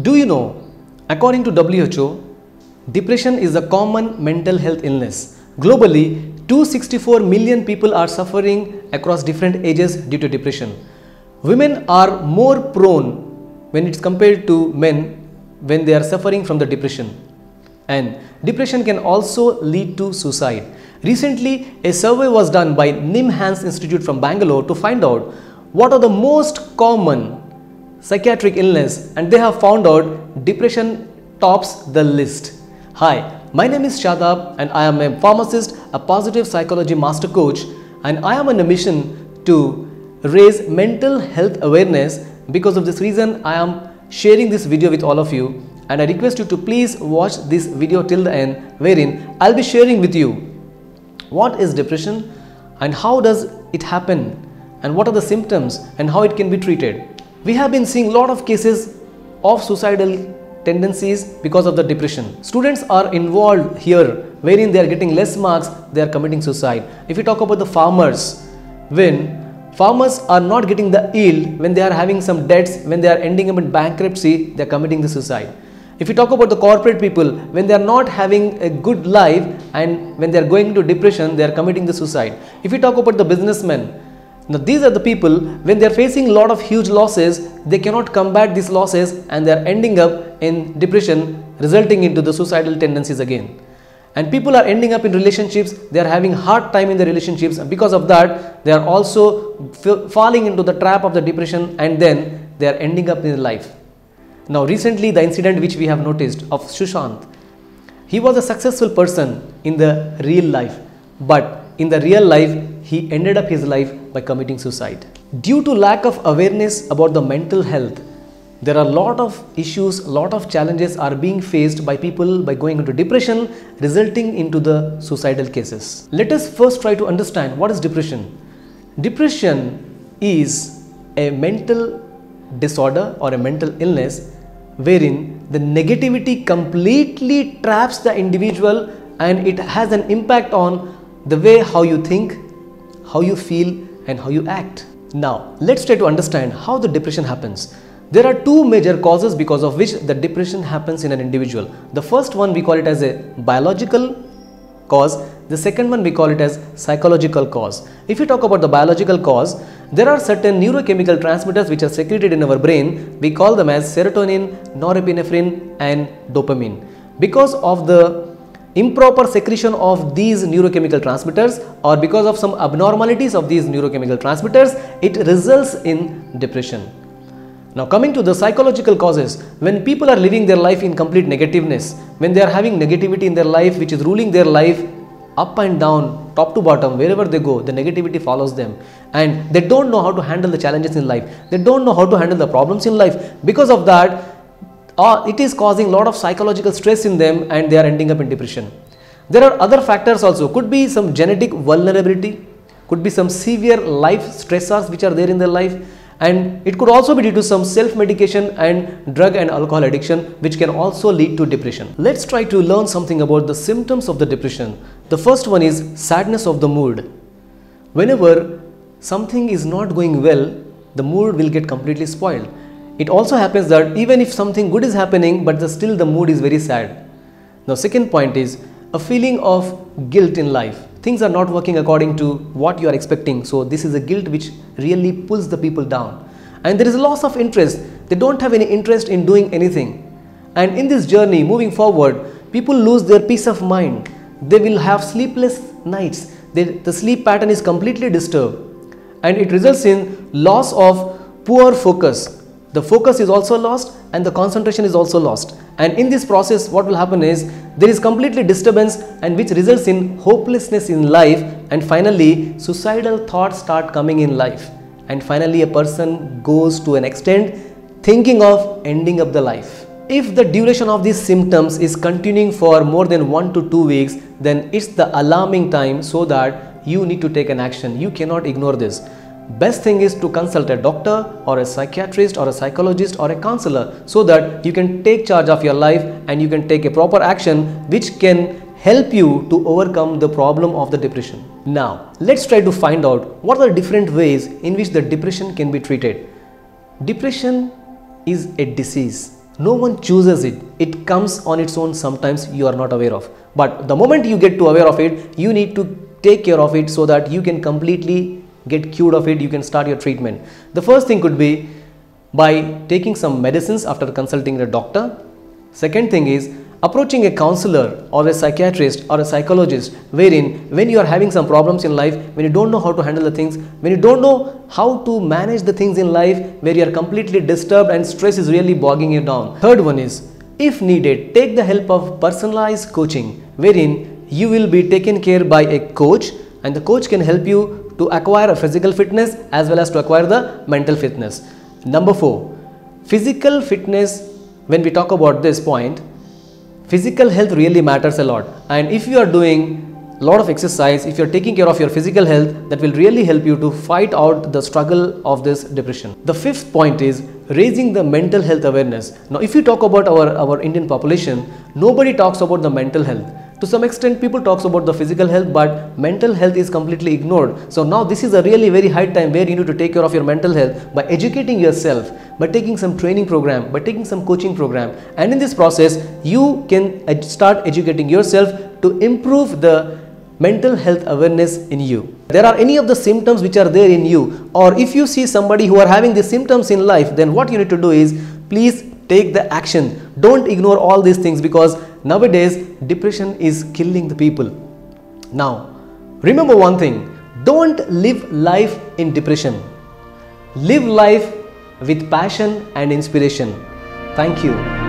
Do you know, according to WHO, depression is a common mental health illness. Globally, 264 million people are suffering across different ages due to depression. Women are more prone when it's compared to men when they are suffering from the depression. And depression can also lead to suicide. Recently, a survey was done by NIMHANS Institute from Bangalore to find out what are the most common psychiatric illness, and they have found out depression tops the list. Hi, my name is Shadab and I am a pharmacist, a positive psychology master coach, and I am on a mission to raise mental health awareness. Because of this reason, I am sharing this video with all of you, and I request you to please watch this video till the end, wherein I'll be sharing with you what is depression and how does it happen and what are the symptoms and how it can be treated. We have been seeing a lot of cases of suicidal tendencies because of the depression. Students are involved here wherein they are getting less marks, they are committing suicide. If you talk about the farmers, when farmers are not getting the yield, when they are having some debts, when they are ending up in bankruptcy, they are committing the suicide. If you talk about the corporate people, when they are not having a good life and when they are going into depression, they are committing the suicide. If you talk about the businessmen, now these are the people, when they are facing a lot of huge losses, they cannot combat these losses and they are ending up in depression, resulting into the suicidal tendencies again. And people are ending up in relationships, they are having hard time in the relationships, and because of that they are also falling into the trap of the depression, and then they are ending up in life. Now recently, the incident which we have noticed of Sushant, he was a successful person in the real life, but in the real life he ended up his life by committing suicide. Due to lack of awareness about the mental health, there are a lot of issues, a lot of challenges are being faced by people by going into depression, resulting into the suicidal cases. Let us first try to understand what is depression. Depression is a mental disorder or a mental illness wherein the negativity completely traps the individual, and it has an impact on the way how you think, how you feel and how you act. Now let's try to understand how the depression happens. There are two major causes because of which the depression happens in an individual. The first one we call it as a biological cause, the second one we call it as psychological cause. If you talk about the biological cause, there are certain neurochemical transmitters which are secreted in our brain. We call them as serotonin, norepinephrine and dopamine. Because of the improper secretion of these neurochemical transmitters, or because of some abnormalities of these neurochemical transmitters, it results in depression. Now coming to the psychological causes, when people are living their life in complete negativeness, when they are having negativity in their life which is ruling their life up and down, top to bottom, wherever they go, the negativity follows them, and they don't know how to handle the challenges in life, they don't know how to handle the problems in life. Because of that, it is causing a lot of psychological stress in them and they are ending up in depression. There are other factors also, could be some genetic vulnerability, could be some severe life stressors which are there in their life, and it could also be due to some self-medication and drug and alcohol addiction, which can also lead to depression. Let's try to learn something about the symptoms of the depression. The first one is sadness of the mood. Whenever something is not going well, the mood will get completely spoiled. It also happens that even if something good is happening, but still the mood is very sad. Now second point is a feeling of guilt in life. Things are not working according to what you are expecting, so this is a guilt which really pulls the people down. And there is a loss of interest. They don't have any interest in doing anything. And in this journey moving forward, people lose their peace of mind. They will have sleepless nights. The sleep pattern is completely disturbed, and it results in loss of poor focus. The focus is also lost and the concentration is also lost. And in this process, what will happen is there is completely disturbance, and which results in hopelessness in life, and finally suicidal thoughts start coming in life, and finally a person goes to an extent thinking of ending up the life. If the duration of these symptoms is continuing for more than 1 to 2 weeks, then it's the alarming time, so that you need to take an action. You cannot ignore this. Best thing is to consult a doctor or a psychiatrist or a psychologist or a counselor, so that you can take charge of your life and you can take a proper action which can help you to overcome the problem of the depression. Now let's try to find out what are the different ways in which the depression can be treated. Depression is a disease. No one chooses it. It comes on its own. Sometimes you are not aware of. But the moment you get to aware of it, you need to take care of it so that you can completely get cured of it. You can start your treatment. The first thing could be by taking some medicines after consulting a doctor. Second thing is approaching a counselor or a psychiatrist or a psychologist, wherein when you are having some problems in life, when you don't know how to handle the things, when you don't know how to manage the things in life, where you are completely disturbed and stress is really bogging you down. Third one is, if needed, take the help of personalized coaching, wherein you will be taken care by a coach, and the coach can help you to acquire a physical fitness as well as to acquire the mental fitness. Number 4, physical fitness. When we talk about this point, physical health really matters a lot, and if you are doing a lot of exercise, if you are taking care of your physical health, that will really help you to fight out the struggle of this depression. The fifth point is raising the mental health awareness. Now if you talk about our Indian population, nobody talks about the mental health. To some extent people talks about the physical health, but mental health is completely ignored. So now this is a really very high time where you need to take care of your mental health by educating yourself, by taking some training program, by taking some coaching program, and in this process you can start educating yourself to improve the mental health awareness in you. There are any of the symptoms which are there in you, or if you see somebody who are having these symptoms in life, then what you need to do is please take the action. Don't ignore all these things, because nowadays depression is killing the people. Now remember one thing, don't live life in depression. Live life with passion and inspiration. Thank you.